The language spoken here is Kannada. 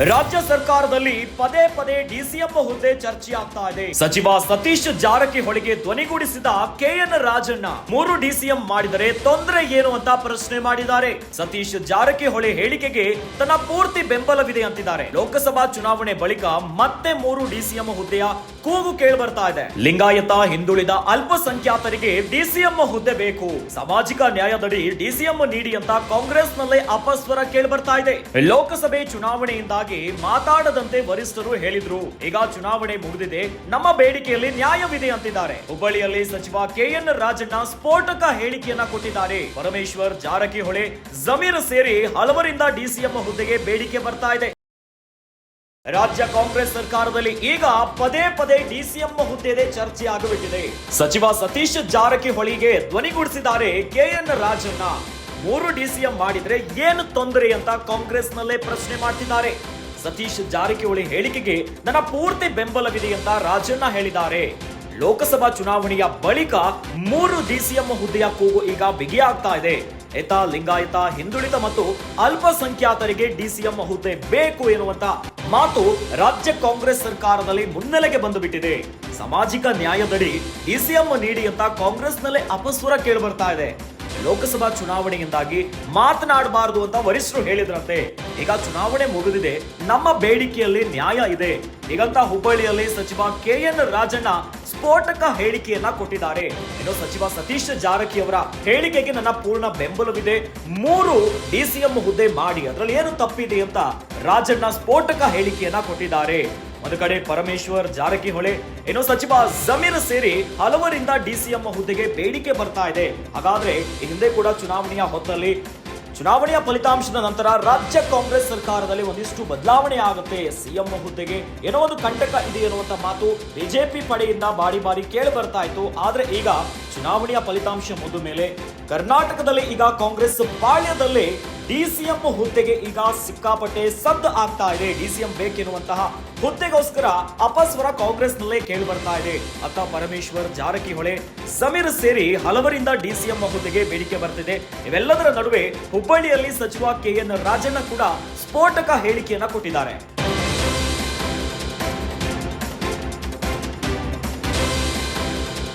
ರಾಜ್ಯ ಸರ್ಕಾರದಲ್ಲಿ ಪದೇ ಪದೇ ಡಿಸಿಎಂ ಹುದ್ದೆ ಚರ್ಚೆ ಆಗ್ತಾ ಇದೆ. ಸಚಿವ ಸತೀಶ್ ಜಾರಕಿಹೊಳಿಗೆ ಧ್ವನಿಗೂಡಿಸಿದ ಕೆಎನ್ ರಾಜಣ್ಣ 3 ಡಿಸಿಎಂ ಮಾಡಿದರೆ ತೊಂದರೆ ಏನು ಅಂತ ಪ್ರಶ್ನೆ ಮಾಡಿದ್ದಾರೆ. ಸತೀಶ್ ಜಾರಕಿಹೊಳಿ ಹೇಳಿಕೆಗೆ ತನ್ನ ಪೂರ್ತಿ ಬೆಂಬಲವಿದೆ ಅಂತಿದ್ದಾರೆ. ಲೋಕಸಭಾ ಚುನಾವಣೆ ಬಳಿಕ ಮತ್ತೆ 3 ಡಿಸಿಎಂ ಹುದ್ದೆಯ ಕೂಗು ಕೇಳಿಬರ್ತಾ ಇದೆ. ಲಿಂಗಾಯತ, ಹಿಂದುಳಿದ, ಅಲ್ಪಸಂಖ್ಯಾತರಿಗೆ ಡಿಸಿಎಂ ಹುದ್ದೆ ಬೇಕು, ಸಾಮಾಜಿಕ ನ್ಯಾಯದಡಿ ಡಿಸಿಎಂ ನೀಡಿ ಅಂತ ಕಾಂಗ್ರೆಸ್ನಲ್ಲೇ ಅಪಸ್ವರ ಕೇಳಿಬರ್ತಾ ಇದೆ. ಲೋಕಸಭೆ ಚುನಾವಣೆಯಿಂದಾಗಿ ಮಾತಾಡದಂತೆ ವರಿಷ್ಠರು ಹೇಳಿದ್ರು. ಈಗ ಚುನಾವಣೆ ಮುಗಿದಿದೆ, ನಮ್ಮ ಬೇಡಿಕೆಯಲ್ಲಿ ನ್ಯಾಯವಿದೆ ಅಂತಿದ್ದಾರೆ. ಹುಬ್ಬಳ್ಳಿಯಲ್ಲಿ ಸಚಿವ ಕೆಎನ್ ರಾಜಣ್ಣ ಸ್ಫೋಟಕ ಹೇಳಿಕೆಯನ್ನ ಕೊಟ್ಟಿದ್ದಾರೆ. ಪರಮೇಶ್ವರ್, ಜಾರಕಿಹೊಳಿ, ಜಮೀರ್ ಸೇರಿ ಹಲವರಿಂದ ಡಿಸಿಎಂ ಹುದ್ದೆಗೆ ಬೇಡಿಕೆ ಬರ್ತಾ ಇದೆ. ರಾಜ್ಯ ಕಾಂಗ್ರೆಸ್ ಸರ್ಕಾರದಲ್ಲಿ ಈಗ ಪದೇ ಪದೇ ಡಿಸಿಎಂ ಹುದ್ದೆಗೆ ಚರ್ಚೆ ಆಗಿಬಿಟ್ಟಿದೆ. ಸಚಿವ ಸತೀಶ್ ಜಾರಕಿಹೊಳಿಗೆ ಧ್ವನಿಗೂಡಿಸಿದ್ದಾರೆ ಕೆಎನ್ ರಾಜಣ್ಣ. 3 ಡಿಸಿಎಂ ಮಾಡಿದ್ರೆ ಏನು ತೊಂದರೆ ಅಂತ ಕಾಂಗ್ರೆಸ್ನಲ್ಲೇ ಪ್ರಶ್ನೆ ಮಾಡ್ತಿದ್ದಾರೆ. ಸತೀಶ್ ಜಾರಕಿಹೊಳಿ ಹೇಳಿಕೆಗೆ ನನ್ನ ಪೂರ್ತಿ ಬೆಂಬಲವಿದೆ ಅಂತ ರಾಜಣ್ಣ ಹೇಳಿದ್ದಾರೆ. ಲೋಕಸಭಾ ಚುನಾವಣೆಯ ಬಳಿಕ 3 ಡಿಸಿಎಂ ಹುದ್ದೆಯ ಕೂಗು ಈಗ ಬಿಗಿಯಾಗ್ತಾ ಇದೆ. ಲಿಂಗಾಯತ, ಹಿಂದುಳಿದ ಮತ್ತು ಅಲ್ಪಸಂಖ್ಯಾತರಿಗೆ ಡಿಸಿಎಂ ಹುದ್ದೆ ಬೇಕು ಎನ್ನುವಂತ ಮಾತು ರಾಜ್ಯ ಕಾಂಗ್ರೆಸ್ ಸರ್ಕಾರದಲ್ಲಿ ಮುನ್ನೆಲೆಗೆ ಬಂದು ಬಿಟ್ಟಿದೆ. ಸಾಮಾಜಿಕ ನ್ಯಾಯದಡಿ ಡಿಸಿಎಂ ನೀಡಿ ಅಂತ ಕಾಂಗ್ರೆಸ್ನಲ್ಲೇ ಅಪಸ್ವರ ಕೇಳಿಬರ್ತಾ ಇದೆ. ಲೋಕಸಭಾ ಚುನಾವಣೆಯಿಂದಾಗಿ ಮಾತನಾಡಬಾರದು ಅಂತ ವರಿಷ್ಠರು ಹೇಳಿದ್ರಂತೆ. ಈಗ ಚುನಾವಣೆ ಮುಗಿದಿದೆ, ನಮ್ಮ ಬೇಡಿಕೆಯಲ್ಲಿ ನ್ಯಾಯ ಇದೆ ಹೀಗಂತ ಹುಬ್ಬಳ್ಳಿಯಲ್ಲಿ ಸಚಿವ ಕೆಎನ್ ರಾಜಣ್ಣ ಸ್ಫೋಟಕ ಹೇಳಿಕೆಯನ್ನ ಕೊಟ್ಟಿದ್ದಾರೆ. ಇನ್ನು ಸಚಿವ ಸತೀಶ್ ಜಾರಕಿಯವರ ಹೇಳಿಕೆಗೆ ನನ್ನ ಪೂರ್ಣ ಬೆಂಬಲವಿದೆ, 3 ಡಿಸಿಎಂ ಹುದ್ದೆ ಮಾಡಿ, ಅದರಲ್ಲಿ ಏನು ತಪ್ಪಿದೆ ಅಂತ ರಾಜಣ್ಣ ಸ್ಫೋಟಕ ಹೇಳಿಕೆಯನ್ನ ಕೊಟ್ಟಿದ್ದಾರೆ. ಒಂದು ಕಡೆ ಪರಮೇಶ್ವರ್, ಜಾರಕಿಹೊಳಿ, ಇನ್ನು ಸಚಿವ ಜಮೀರ್ ಸೇರಿ ಹಲವರಿಂದ ಡಿಸಿಎಂ ಹುದ್ದೆಗೆ ಬೇಡಿಕೆ ಬರ್ತಾ ಇದೆ. ಹಾಗಾದ್ರೆ ಈ ಹಿಂದೆ ಕೂಡ ಚುನಾವಣೆಯ ಹೊತ್ತಲ್ಲಿ ಚುನಾವಣೆಯ ಫಲಿತಾಂಶದ ನಂತರ ರಾಜ್ಯ ಕಾಂಗ್ರೆಸ್ ಸರ್ಕಾರದಲ್ಲಿ ಒಂದಿಷ್ಟು ಬದಲಾವಣೆ ಆಗುತ್ತೆ. ಸಿಎಂ ಹುದ್ದೆಗೆ ಏನೋ ಒಂದು ಕಂಟಕ ಇದೆ ಎನ್ನುವಂತ ಮಾತು ಬಿಜೆಪಿ ಪಡೆಯಿಂದ ಬಾರಿ ಕೇಳಿ ಬರ್ತಾ ಇತ್ತು. ಆದ್ರೆ ಈಗ ಚುನಾವಣೆಯ ಫಲಿತಾಂಶ ಮುಗಿದ ಮೇಲೆ ಕರ್ನಾಟಕದಲ್ಲಿ ಈಗ ಕಾಂಗ್ರೆಸ್ ಪಾಳ್ಯದಲ್ಲಿ ಡಿಸಿಎಂ ಹುದ್ದೆಗೆ ಈಗ ಸಿಕ್ಕಾಪಟ್ಟೆ ಸದ್ದು ಆಗ್ತಾ ಇದೆ. ಡಿಸಿಎಂ ಬೇಕೆನ್ನುವಂತಹ ಹುದ್ದೆಗೋಸ್ಕರ ಅಪಸ್ವರ ಕಾಂಗ್ರೆಸ್ನಲ್ಲೇ ಕೇಳಿ ಬರ್ತಾ ಇದೆ. ಅತ್ತ ಪರಮೇಶ್ವರ್, ಜಾರಕಿಹೊಳಿ, ಜಮೀರ್ ಸೇರಿ ಹಲವರಿಂದ ಡಿಸಿಎಂ ಹುದ್ದೆಗೆ ಬೇಡಿಕೆ ಬರ್ತಿದೆ. ಇವೆಲ್ಲದರ ನಡುವೆ ಹುಬ್ಬಳ್ಳಿಯಲ್ಲಿ ಸಚಿವ ಕೆಎನ್ ರಾಜಣ್ಣ ಕೂಡ ಸ್ಫೋಟಕ ಹೇಳಿಕೆಯನ್ನ ಕೊಟ್ಟಿದ್ದಾರೆ.